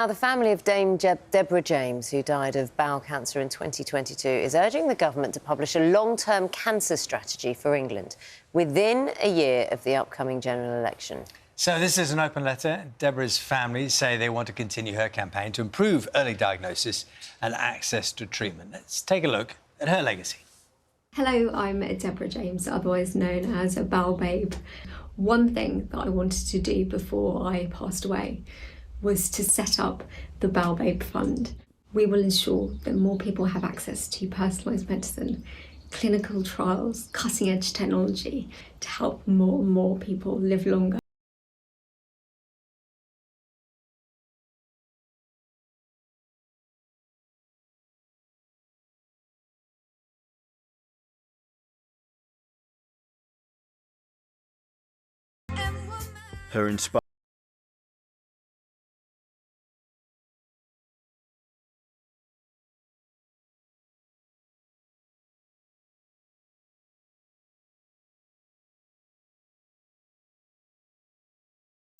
Now, the family of Dame Deborah James, who died of bowel cancer in 2022, is urging the government to publish a long-term cancer strategy for England within a year of the upcoming general election. So this is an open letter. Deborah's family say they want to continue her campaign to improve early diagnosis and access to treatment. Let's take a look at her legacy. Hello, I'm Deborah James, otherwise known as a Bowel Babe. One thing that I wanted to do before I passed away was to set up the Bowel Babe Fund. We will ensure that more people have access to personalised medicine, clinical trials, cutting-edge technology to help more and more people live longer. Her inspired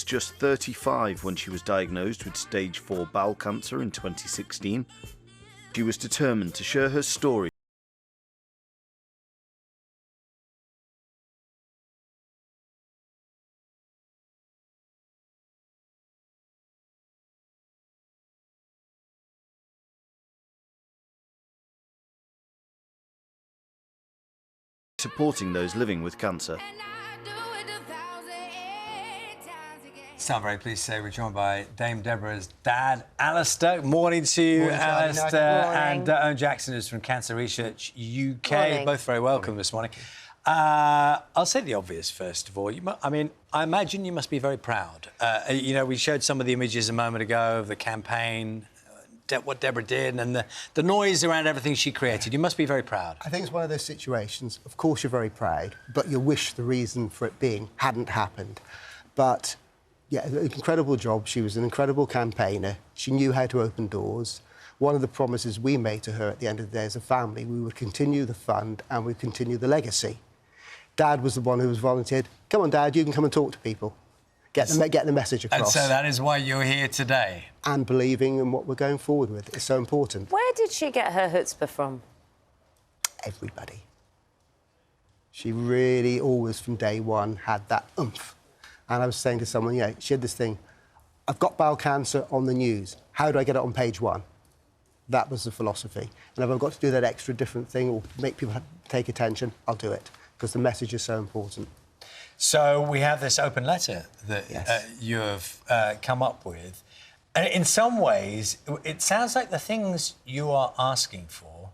just 35 when she was diagnosed with stage 4 bowel cancer in 2016. She was determined to share her story supporting those living with cancer. So I'm very pleased to say we're joined by Dame Deborah's dad, Alistair. Morning to you, Alistair, and Owen Jackson, who's from Cancer Research UK. Morning. Both very welcome this morning. I'll say the obvious first of all. I imagine you must be very proud. You know, we showed some of the images a moment ago of the campaign, what Deborah did, and the noise around everything she created. You must be very proud. I think it's one of those situations, of course you're very proud, but you wish the reason for it being hadn't happened. But yeah, an incredible job. She was an incredible campaigner. She knew how to open doors. One of the promises we made to her at the end of the day as a family, we would continue the fund and we'd continue the legacy. Dad was the one who was volunteered. Come on, Dad, you can come and talk to people. Get the message across. And so that is why you're here today. And believing in what we're going forward with. It's so important. Where did she get her chutzpah from? Everybody. She really always, from day one, had that oomph. And I was saying to someone, yeah, she had this thing, I've got bowel cancer on the news. How do I get it on page 1? That was the philosophy. And if I've got to do that extra different thing or make people take attention, I'll do it, because the message is so important. So we have this open letter that you have come up with. And in some ways, it sounds like the things you are asking for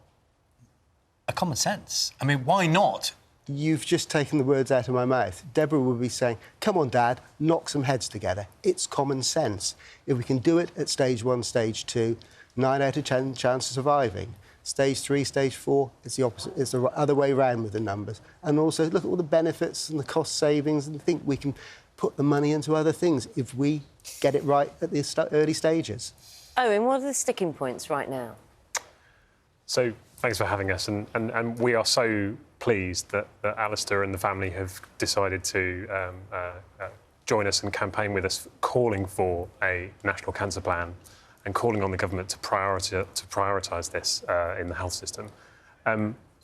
are common sense. I mean, why not? You've just taken the words out of my mouth. Deborah would be saying, come on, Dad, knock some heads together. It's common sense. If we can do it at stage 1, stage 2, 9 out of 10 chance of surviving. Stage 3, stage 4, it's the opposite. It's the other way around with the numbers. And also look at all the benefits and the cost savings and think we can put the money into other things if we get it right at the early stages. Owen, what are the sticking points right now? So thanks for having us, and we are so pleased that Alistair and the family have decided to join us and campaign with us, calling for a national cancer plan and calling on the government to prioritise this in the health system.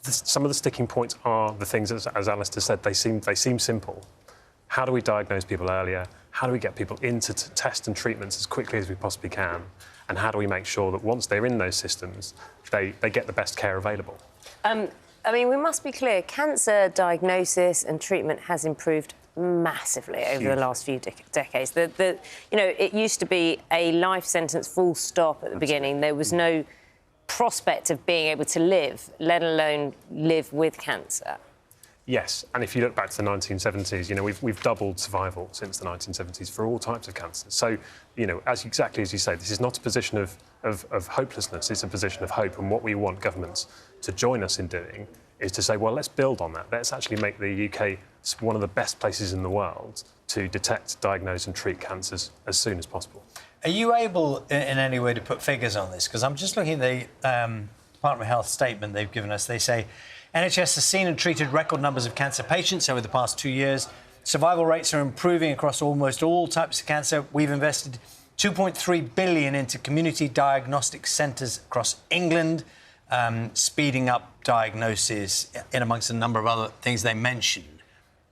Some of the sticking points are the things, as Alistair said, they seem simple. How do we diagnose people earlier? How do we get people into tests and treatments as quickly as we possibly can? And how do we make sure that once they're in those systems, they get the best care available? I mean, we must be clear, cancer diagnosis and treatment has improved massively over the last few decades. You know, it used to be a life sentence full stop at the beginning. There was no prospect of being able to live, let alone live with cancer. Yes, and if you look back to the 1970s, you know, we've doubled survival since the 1970s for all types of cancers. So, you know, exactly as you say, this is not a position of hopelessness, it's a position of hope. And what we want governments to join us in doing is to say, well, let's build on that. Let's actually make the UK one of the best places in the world to detect, diagnose and treat cancers as soon as possible. Are you able in any way to put figures on this? Because I'm just looking at the Department of Health statement they've given us. They say NHS has seen and treated record numbers of cancer patients over the past 2 years. Survival rates are improving across almost all types of cancer. We've invested 2.3 billion into community diagnostic centres across England, speeding up diagnosis in amongst a number of other things they mentioned.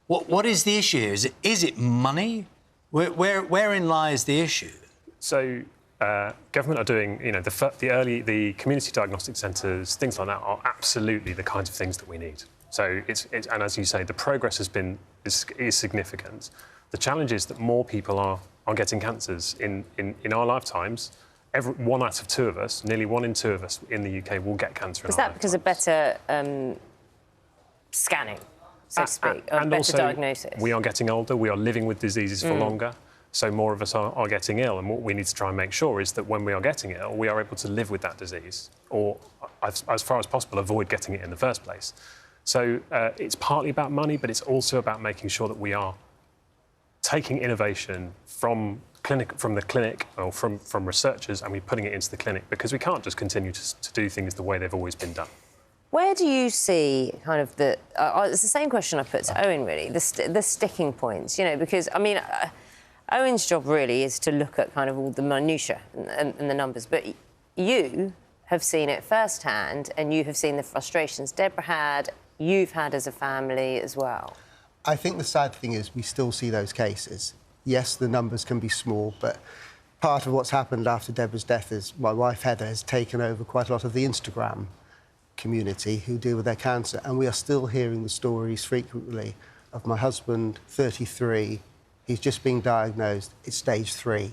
What is the issue here? Is it money? Wherein lies the issue? So, government are doing, the community diagnostic centres, things like that, are absolutely the kinds of things that we need. So and as you say, the progress is significant. The challenge is that more people are getting cancers in our lifetimes. 1 out of 2 of us, nearly 1 in 2 of us in the UK will get cancer. Is that because of better scanning, so to speak, or and better also, diagnosis? We are getting older. We are living with diseases for longer. So more of us are getting ill, and what we need to try and make sure is that when we are getting ill, we are able to live with that disease, or as far as possible, avoid getting it in the first place. So it's partly about money, but it's also about making sure that we are taking innovation from the clinic or from researchers, and we're putting it into the clinic, because we can't just continue to do things the way they've always been done. Where do you see kind of it's the same question I put to Owen, really, the sticking points, because, I mean, Owen's job really is to look at kind of all the minutiae and the numbers, but you have seen it firsthand, and you have seen the frustrations Deborah had, you've had as a family as well. I think the sad thing is we still see those cases. Yes, the numbers can be small, but part of what's happened after Deborah's death is my wife Heather has taken over quite a lot of the Instagram community who deal with their cancer, and we are still hearing the stories frequently of my husband, 33, he's just been diagnosed, it's stage 3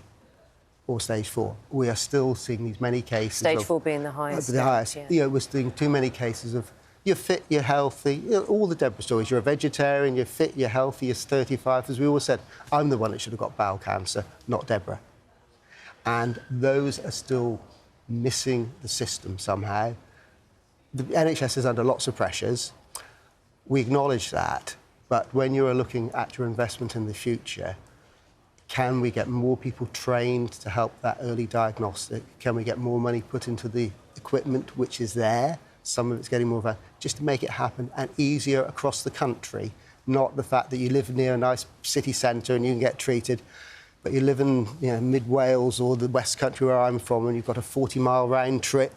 or stage 4. We are still seeing these many cases. Stage 4 being the highest. The highest. Yeah. We're seeing too many cases of you're fit, you're healthy, all the Deborah stories. You're a vegetarian, you're fit, you're healthy, you're 35. As we always said, I'm the one that should have got bowel cancer, not Deborah. And those are still missing the system somehow. The NHS is under lots of pressures. We acknowledge that. But when you're looking at your investment in the future, can we get more people trained to help that early diagnostic? Can we get more money put into the equipment which is there? Some of it's getting more of just to make it happen and easier across the country, not the fact that you live near a nice city centre and you can get treated, but you live in mid-Wales or the West Country where I'm from, and you've got a 40-mile round trip,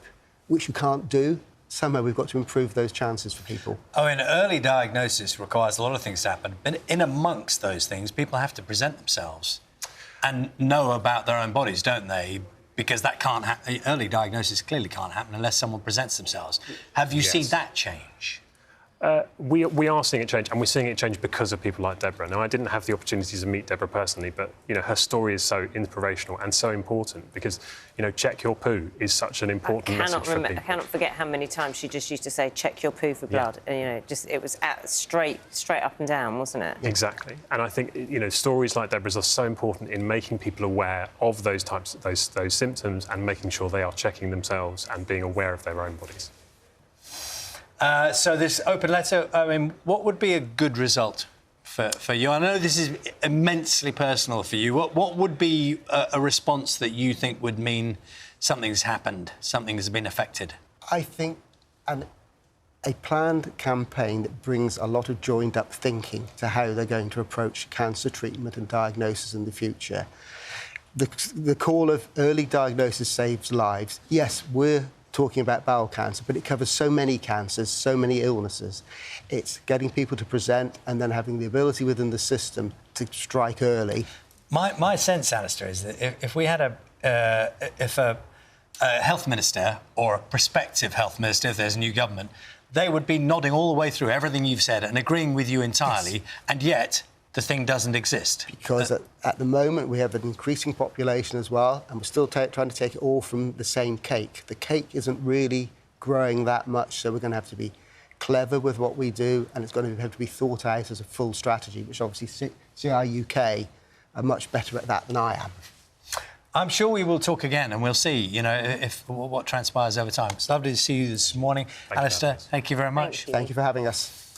which you can't do. Somehow we've got to improve those chances for people. Oh, and early diagnosis requires a lot of things to happen. But in amongst those things, people have to present themselves and know about their own bodies, don't they? Because that can't happen. Early diagnosis clearly can't happen unless someone presents themselves. Have you seen that change? We are seeing it change, and we're seeing it change because of people like Deborah. Now, I didn't have the opportunity to meet Deborah personally, but her story is so inspirational and so important because check your poo is such an important message for people. I cannot forget how many times she just used to say check your poo for blood, and it was straight up and down, wasn't it? Exactly, and I think stories like Deborah's are so important in making people aware of those types, those symptoms, and making sure they are checking themselves and being aware of their own bodies. So this open letter, I mean, what would be a good result for you? I know this is immensely personal for you. What would be a response that you think would mean something's happened, something's been affected? I think a planned campaign that brings a lot of joined-up thinking to how they're going to approach cancer treatment and diagnosis in the future. The call of early diagnosis saves lives. Yes, we're talking about bowel cancer, but it covers so many cancers, so many illnesses. It's getting people to present and then having the ability within the system to strike early. My sense, Alistair, is that if we had a health minister or a prospective health minister, if there's a new government, they would be nodding all the way through everything you've said and agreeing with you entirely, yes. And yet the thing doesn't exist. Because at the moment we have an increasing population as well, and we're still trying to take it all from the same cake. The cake isn't really growing that much, so we're going to have to be clever with what we do, and it's going to have to be thought out as a full strategy, which obviously CI UK are much better at that than I am. I'm sure we will talk again, and we'll see, what transpires over time. It's lovely to see you this morning. Alistair, thank you very much. Thank you for having us.